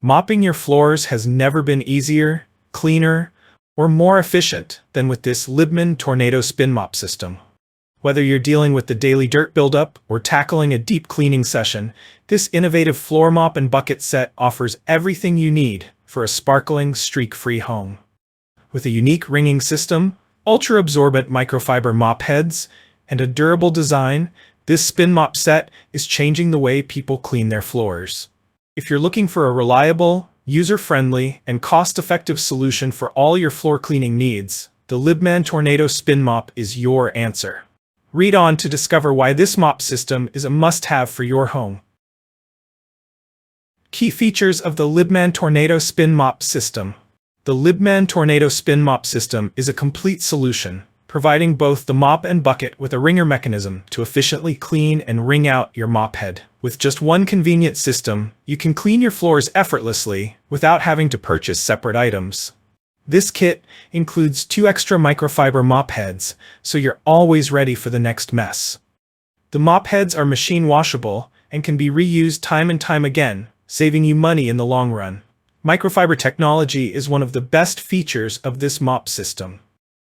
Mopping your floors has never been easier, cleaner, or more efficient than with this Libman Tornado Spin Mop system. Whether you're dealing with the daily dirt buildup or tackling a deep cleaning session, this innovative floor mop and bucket set offers everything you need for a sparkling, streak-free home. With a unique wringing system, ultra-absorbent microfiber mop heads, and a durable design, this spin mop set is changing the way people clean their floors. If you're looking for a reliable, user-friendly, and cost-effective solution for all your floor cleaning needs, the Libman Tornado Spin Mop is your answer. Read on to discover why this mop system is a must-have for your home. Key features of the Libman Tornado Spin Mop System. The Libman Tornado Spin Mop System is a complete solution, providing both the mop and bucket with a wringer mechanism to efficiently clean and wring out your mop head. With just one convenient system, you can clean your floors effortlessly without having to purchase separate items. This kit includes 2 extra microfiber mop heads, so you're always ready for the next mess. The mop heads are machine-washable and can be reused time and time again, saving you money in the long run. Microfiber technology is one of the best features of this mop system.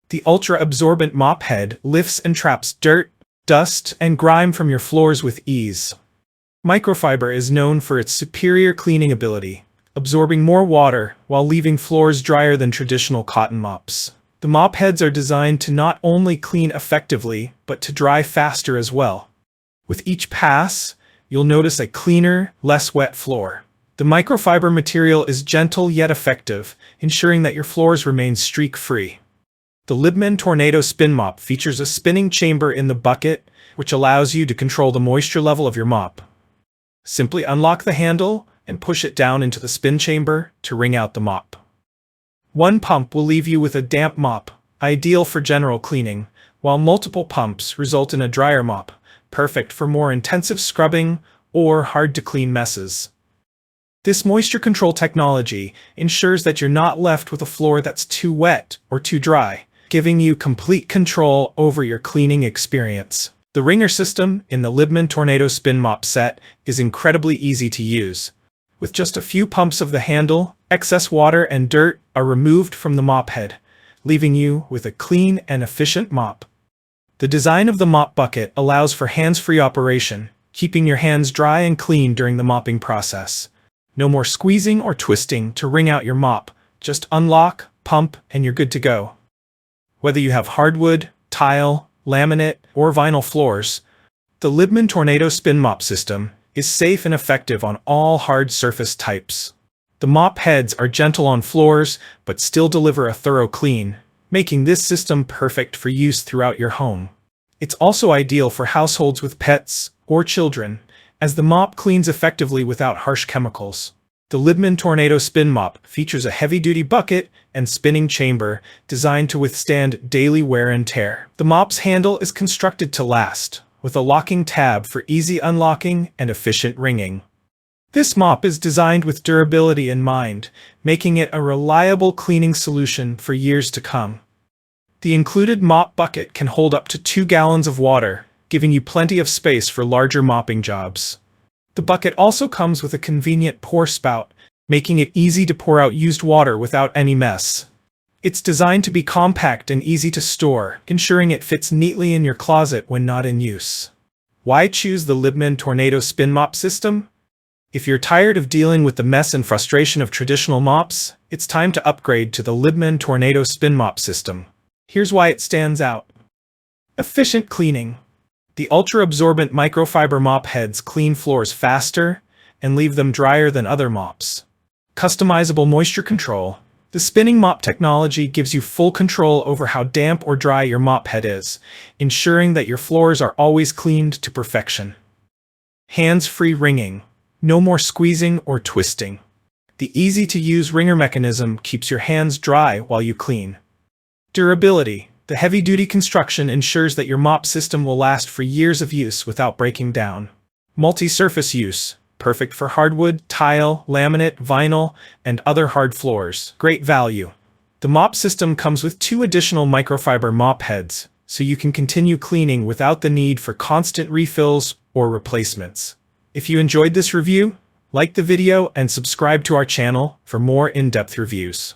The ultra-absorbent mop head lifts and traps dirt, dust, and grime from your floors with ease. Microfiber is known for its superior cleaning ability, absorbing more water while leaving floors drier than traditional cotton mops. The mop heads are designed to not only clean effectively, but to dry faster as well. With each pass, you'll notice a cleaner, less wet floor. The microfiber material is gentle yet effective, ensuring that your floors remain streak-free. The Libman Tornado Spin Mop features a spinning chamber in the bucket, which allows you to control the moisture level of your mop. Simply unlock the handle and push it down into the spin chamber to wring out the mop. One pump will leave you with a damp mop, ideal for general cleaning, while multiple pumps result in a drier mop, perfect for more intensive scrubbing or hard-to-clean messes. This moisture control technology ensures that you're not left with a floor that's too wet or too dry, giving you complete control over your cleaning experience. The wringer system in the Libman Tornado Spin Mop set is incredibly easy to use. With just a few pumps of the handle, excess water and dirt are removed from the mop head, leaving you with a clean and efficient mop. The design of the mop bucket allows for hands-free operation, keeping your hands dry and clean during the mopping process. No more squeezing or twisting to wring out your mop. Just unlock, pump, and you're good to go. Whether you have hardwood, tile, laminate, or vinyl floors, the Libman Tornado Spin Mop system is safe and effective on all hard surface types. The mop heads are gentle on floors, but still deliver a thorough clean, making this system perfect for use throughout your home. It's also ideal for households with pets or children, as the mop cleans effectively without harsh chemicals. The Libman Tornado Spin Mop features a heavy-duty bucket and spinning chamber designed to withstand daily wear and tear. The mop's handle is constructed to last, with a locking tab for easy unlocking and efficient wringing. This mop is designed with durability in mind, making it a reliable cleaning solution for years to come. The included mop bucket can hold up to 2 gallons of water, giving you plenty of space for larger mopping jobs. The bucket also comes with a convenient pour spout, making it easy to pour out used water without any mess. It's designed to be compact and easy to store, ensuring it fits neatly in your closet when not in use. Why choose the Libman Tornado Spin Mop system? If you're tired of dealing with the mess and frustration of traditional mops, it's time to upgrade to the Libman Tornado Spin Mop system. Here's why it stands out. Efficient cleaning. The ultra-absorbent microfiber mop heads clean floors faster and leave them drier than other mops. Customizable moisture control. The spinning mop technology gives you full control over how damp or dry your mop head is, ensuring that your floors are always cleaned to perfection. Hands-free wringing. No more squeezing or twisting. The easy-to-use wringer mechanism keeps your hands dry while you clean. Durability. The heavy-duty construction ensures that your mop system will last for years of use without breaking down. Multi-surface use. Perfect for hardwood, tile, laminate, vinyl, and other hard floors. Great value. The mop system comes with 2 additional microfiber mop heads, so you can continue cleaning without the need for constant refills or replacements. If you enjoyed this review, Like the video and subscribe to our channel for more in-depth reviews.